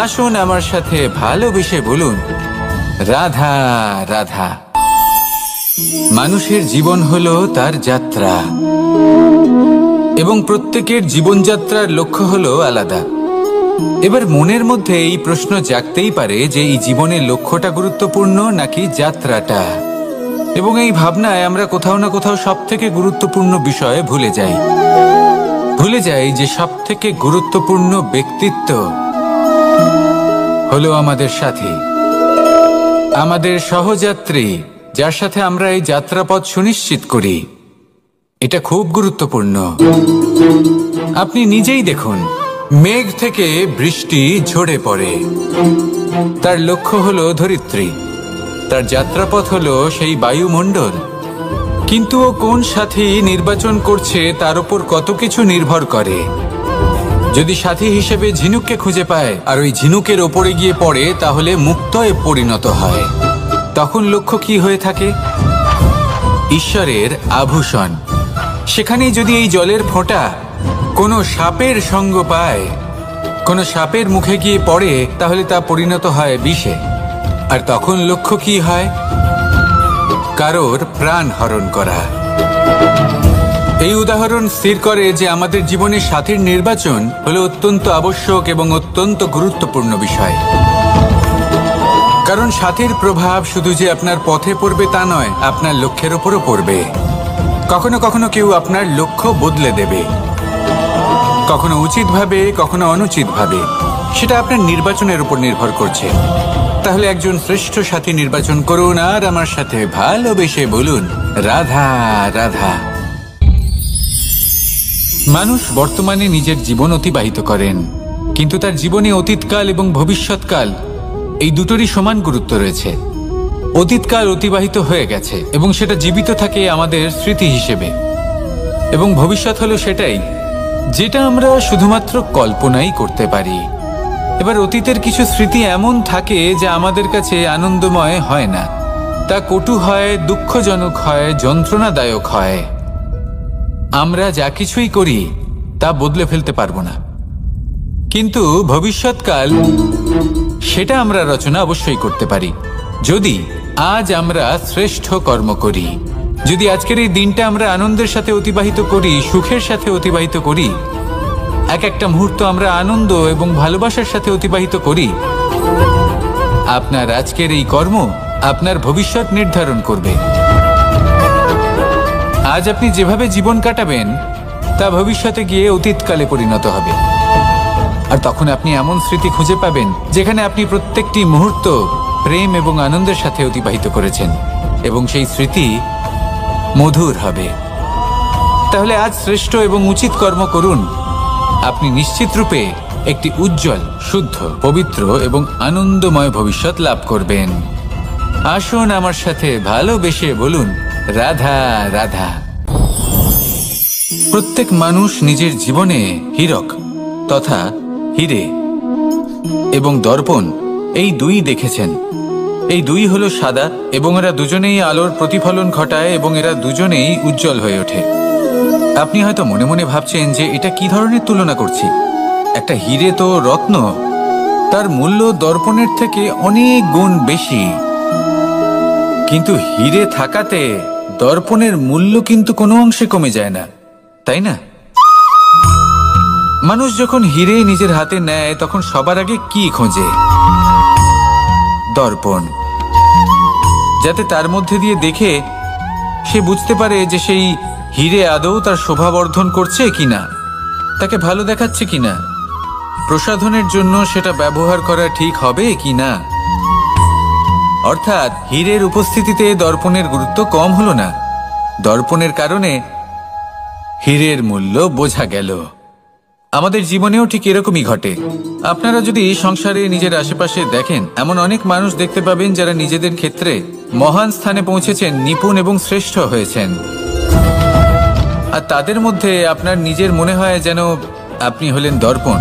আসুন আমার সাথে ভালোবেসে বলুন, রাধা রাধা। মানুষের জীবন হলো তার যাত্রা, এবং প্রত্যেকের জীবনযাত্রার লক্ষ্য হলো আলাদা। এবার মনের মধ্যে এই প্রশ্ন জাগতেই পারে যে এই জীবনের লক্ষ্যটা গুরুত্বপূর্ণ নাকি যাত্রাটা। এবং এই ভাবনায় আমরা কোথাও না কোথাও সব থেকে গুরুত্বপূর্ণ বিষয়ে ভুলে যাই যে সব থেকে গুরুত্বপূর্ণ ব্যক্তিত্ব হলো আমাদের সাথী, আমাদের সহযাত্রী, যার সাথে আমরা এই যাত্রাপথ সুনিশ্চিত করি। এটা খুব গুরুত্বপূর্ণ। আপনি নিজেই দেখুন, মেঘ থেকে বৃষ্টি ঝরে পড়ে। তার লক্ষ্য হলো ধরিত্রী, তার যাত্রাপথ হলো সেই বায়ুমণ্ডল। কিন্তু ও কোন সাথী নির্বাচন করছে তার উপর কত কিছু নির্ভর করে। যদি সাথী হিসেবে ঝিনুককে খুঁজে পায় আর ওই ঝিনুকের ওপরে গিয়ে পড়ে, তাহলে মুক্তয়ে পরিণত হয়। তখন লক্ষ্য কি হয়ে থাকে? ঈশ্বরের আভূষণ। সেখানেই যদি এই জলের ফোঁটা কোনো সাপের সঙ্গ পায়, কোনো সাপের মুখে গিয়ে পড়ে, তাহলে তা পরিণত হয় বিষে। আর তখন লক্ষ্য কি হয়? কারোর প্রাণ হরণ করা। এই উদাহরণ স্থির করে যে আমাদের জীবনে সাথীর নির্বাচন হলো অত্যন্ত আবশ্যক এবং অত্যন্ত গুরুত্বপূর্ণ বিষয়। কারণ সাথীর প্রভাব শুধু যে আপনার পথে পড়বে তা নয়, আপনার লক্ষ্যের ওপরও পড়বে। কখনো কখনো কেউ আপনার লক্ষ্য বদলে দেবে, কখনো উচিতভাবে, কখনো অনুচিতভাবে। সেটা আপনার নির্বাচনের উপর নির্ভর করছে। তাহলে একজন শ্রেষ্ঠ সাথী নির্বাচন করুন আর আমার সাথে ভালোবেসে বলুন, রাধা রাধা। মানুষ বর্তমানে নিজের জীবন অতিবাহিত করেন, কিন্তু তার জীবনে অতীতকাল এবং ভবিষ্যৎকাল এই দুটোরই সমান গুরুত্ব রয়েছে। অতীতকাল অতিবাহিত হয়ে গেছে এবং সেটা জীবিত থাকে আমাদের স্মৃতি হিসেবে, এবং ভবিষ্যৎ হলো সেটাই যেটা আমরা শুধুমাত্র কল্পনাই করতে পারি। এবার অতীতের কিছু স্মৃতি এমন থাকে যা আমাদের কাছে আনন্দময় হয় না, তা কটু হয়, দুঃখজনক হয়, যন্ত্রণাদায়ক হয়। আমরা যা কিছুই করি তা বদলে ফেলতে পারবো না, কিন্তু ভবিষ্যৎকাল সেটা আমরা রচনা অবশ্যই করতে পারি, যদি আজ আমরা শ্রেষ্ঠ কর্ম করি। যদি আজকের এই দিনটা আমরা আনন্দের সাথে অতিবাহিত করি, সুখের সাথে অতিবাহিত করি, এক একটা মুহূর্ত আমরা আনন্দ এবং ভালোবাসার সাথে অতিবাহিত করি, আপনার আজকের এই কর্ম আপনার ভবিষ্যৎ নির্ধারণ করবে। আজ আপনি যেভাবে জীবন কাটাবেন তা ভবিষ্যতে গিয়ে অতীতকালে পরিণত হবে। আর তখন আপনি এমন স্মৃতি খুঁজে পাবেন যেখানে আপনি প্রত্যেকটি মুহূর্ত প্রেম এবং আনন্দের সাথে অতিবাহিত করেছেন, এবং সেই স্মৃতি মধুর হবে। তাহলে আজ শ্রেষ্ঠ এবং উচিত কর্ম করুন। আপনি নিশ্চিত রূপে একটি উজ্জ্বল, শুদ্ধ, পবিত্র এবং আনন্দময় ভবিষ্যৎ লাভ করবেন। আসুন আমার সাথে ভালোবেসে বলুন, রাধা রাধা। প্রত্যেক মানুষ নিজের জীবনে হীরক তথা হিরে এবং দর্পণ এই দুই দেখেছেন। এই দুই হলো সাদা, এবং এরা দুজনেই আলোর প্রতিফলন ঘটায় এবং এরা দুজনেই উজ্জ্বল হয়ে ওঠে। আপনি হয়তো মনে মনে ভাবছেন যে এটা কি ধরনের তুলনা করছি। একটা হিরে তো রত্ন, তার মূল্য দর্পণের থেকে অনেক গুণ বেশি। কিন্তু হিরে থাকাতে দর্পণের মূল্য কিন্তু কোনো অংশে কমে যায় না, তাই না? মানুষ যখন হিরে নিজের হাতে নেয় তখন সবার আগে কি খোঁজে? দর্পণ, যাতে তার মধ্যে দিয়ে দেখে সে বুঝতে পারে যে সেই হিরে আদৌ তার শোভাবর্ধন করছে কিনা, তাকে ভালো দেখাচ্ছে কিনা, প্রসাধনের জন্য সেটা ব্যবহার করা ঠিক হবে কিনা। অর্থাৎ হীরের উপস্থিতিতে দর্পণের গুরুত্ব কম হলো না, দর্পণের কারণে হীরের মূল্য বোঝা গেল। আমাদের জীবনেও ঠিক এরকমই ঘটে। আপনারা যদি সংসারে নিজের আশেপাশে দেখেন, এমন অনেক মানুষ দেখতে পাবেন যারা নিজেদের ক্ষেত্রে মহান স্থানে পৌঁছেছেন, নিপুণ এবং শ্রেষ্ঠ হয়েছেন। আর তাদের মধ্যে আপনার নিজের মনে হয় যেন আপনি হলেন দর্পণ।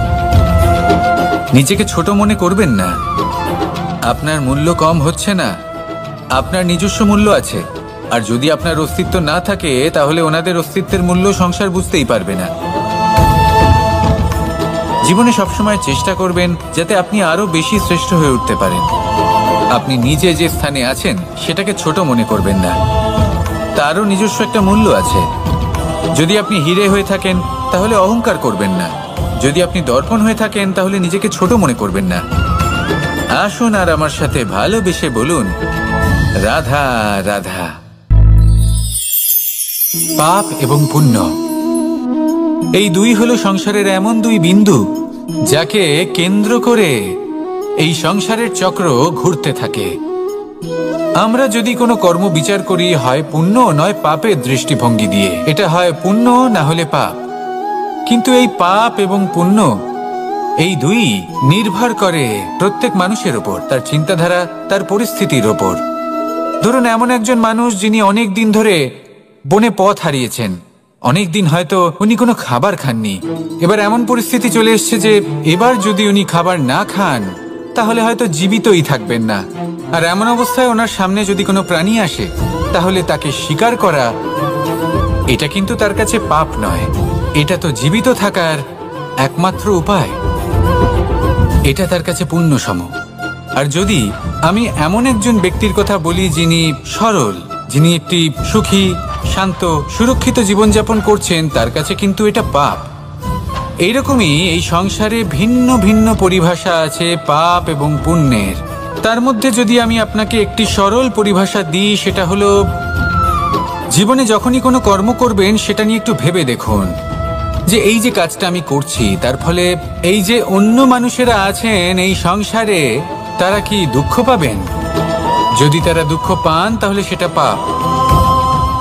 নিজেকে ছোট মনে করবেন না। আপনার মূল্য কম হচ্ছে না, আপনার নিজস্ব মূল্য আছে। আর যদি আপনার অস্তিত্ব না থাকে তাহলে ওনাদের অস্তিত্বের মূল্য সংসার বুঝতেই পারবে না। জীবনে সবসময় চেষ্টা করবেন যাতে আপনি আরো বেশি শ্রেষ্ঠ হয়ে উঠতে পারেন। আপনি নিজে যে স্থানে আছেন সেটাকে ছোট মনে করবেন না, তারও নিজস্ব একটা মূল্য আছে। যদি আপনি হিরে হয়ে থাকেন তাহলে অহংকার করবেন না, যদি আপনি দর্পণ হয়ে থাকেন তাহলে নিজেকে ছোট মনে করবেন না। আসুন আর আমার সাথে ভালোবেসে বলুন, রাধা রাধা। পাপ এবং পুণ্য, এই দুই হলো সংসারের এমন দুই বিন্দু যাকে কেন্দ্র করে এই সংসারের চক্র ঘুরতে থাকে। আমরা যদি কোনো কর্ম বিচার করি, হয় পুণ্য নয় পাপের দৃষ্টিভঙ্গি দিয়ে, এটা হয় পুণ্য না হলে পাপ। কিন্তু এই পাপ এবং পুণ্য এই দুই নির্ভর করে প্রত্যেক মানুষের ওপর, তার চিন্তাধারা, তার পরিস্থিতির ওপর। ধরুন এমন একজন মানুষ যিনি অনেক দিন ধরে বনে পথ হারিয়েছেন, অনেক দিন হয়তো উনি কোনো খাবার খাননি। এবার এমন পরিস্থিতি চলে এসছে যে এবার যদি উনি খাবার না খান তাহলে হয়তো জীবিতই থাকবেন না। আর এমন অবস্থায় ওনার সামনে যদি কোনো প্রাণী আসে তাহলে তাকে শিকার করা, এটা কিন্তু তার কাছে পাপ নয়, এটা তো জীবিত থাকার একমাত্র উপায়। এটা তার কাছে পুণ্য সম। আর যদি আমি এমন একজন ব্যক্তির কথা বলি যিনি সরল, যিনি একটি সুখী, শান্ত, সুরক্ষিত জীবনযাপন করছেন, তার কাছে কিন্তু এটা পাপ। এইরকমই এই সংসারে ভিন্ন ভিন্ন পরিভাষা আছে পাপ এবং পুণ্যের। তার মধ্যে যদি আমি আপনাকে একটি সরল পরিভাষা দিই, সেটা হলো, জীবনে যখনই কোনো কর্ম করবেন সেটা নিয়ে একটু ভেবে দেখুন যে এই যে কাজটা আমি করছি তার ফলে এই যে অন্য মানুষেরা আছেন এই সংসারে, তারা কি দুঃখ পাবেন? যদি তারা দুঃখ পান তাহলে সেটা পাপ।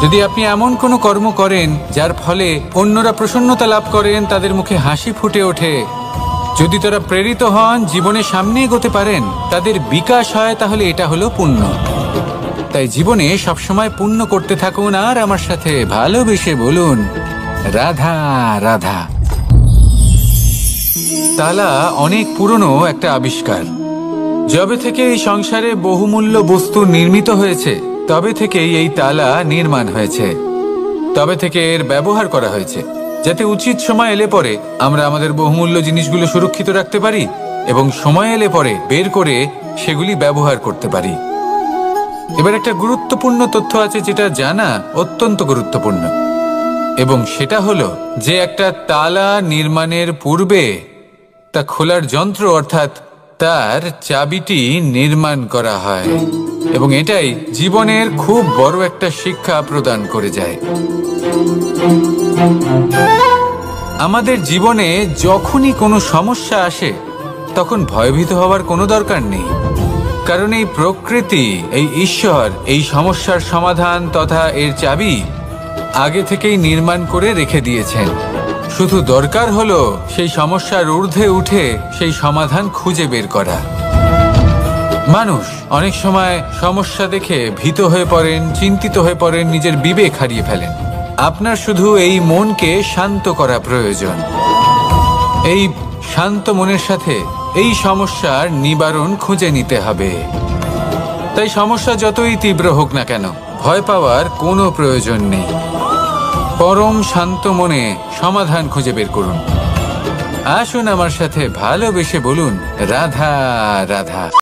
যদি আপনি এমন কোনো কর্ম করেন যার ফলে অন্যরা প্রসন্নতা লাভ করেন, তাদের মুখে হাসি ফুটে ওঠে, যদি তারা প্রেরিত হন, জীবনে সামনে এগোতে পারেন, তাদের বিকাশ হয়, তাহলে এটা হলো পুণ্য। তাই জীবনে সবসময় পুণ্য করতে থাকুন আর আমার সাথে ভালোবেসে বলুন, রাধা রাধা। তালা অনেক পুরনো একটা আবিষ্কার। যবে থেকে এই সংসারে বহুমূল্য বস্তু নির্মিত হয়েছে তবে থেকেই এই তালা নির্মাণ হয়েছে, তবে থেকে এর ব্যবহার করা হয়েছে, যাতে উচিত সময় এলে পরে আমরা আমাদের বহুমূল্য জিনিসগুলো সুরক্ষিত রাখতে পারি এবং সময় এলে পরে বের করে সেগুলি ব্যবহার করতে পারি। এবার একটা গুরুত্বপূর্ণ তথ্য আছে যেটা জানা অত্যন্ত গুরুত্বপূর্ণ, এবং সেটা হলো যে একটা তালা নির্মাণের পূর্বে তা খোলার যন্ত্র অর্থাৎ তার চাবিটি নির্মাণ করা হয়, এবং এটাই জীবনের খুব বড় একটা শিক্ষা প্রদান করে যায়। আমাদের জীবনে যখনই কোনো সমস্যা আসে তখন ভয়ভীত হওয়ার কোনো দরকার নেই, কারণ এই প্রকৃতি, এই ঈশ্বর এই সমস্যার সমাধান তথা এর চাবি আগে থেকেই নির্মাণ করে রেখে দিয়েছেন। শুধু দরকার হলো সেই সমস্যার ঊর্ধ্বে উঠে সেই সমাধান খুঁজে বের করা। মানুষ অনেক সময় সমস্যা দেখে ভীত হয়ে পড়েন, চিন্তিত হয়ে পড়েন, নিজের বিবেক হারিয়ে ফেলেন। আপনার শুধু এই মনকে শান্ত করা প্রয়োজন। এই শান্ত মনের সাথে এই সমস্যার নিবারণ খুঁজে নিতে হবে। তাই সমস্যা যতই তীব্র হোক না কেন, ভয় পাওয়ার কোনো প্রয়োজন নেই। পরম শান্ত মনে সমাধান খুঁজে বের করুন। আসুন আমার সাথে ভালোবেসে বলুন, রাধা রাধা।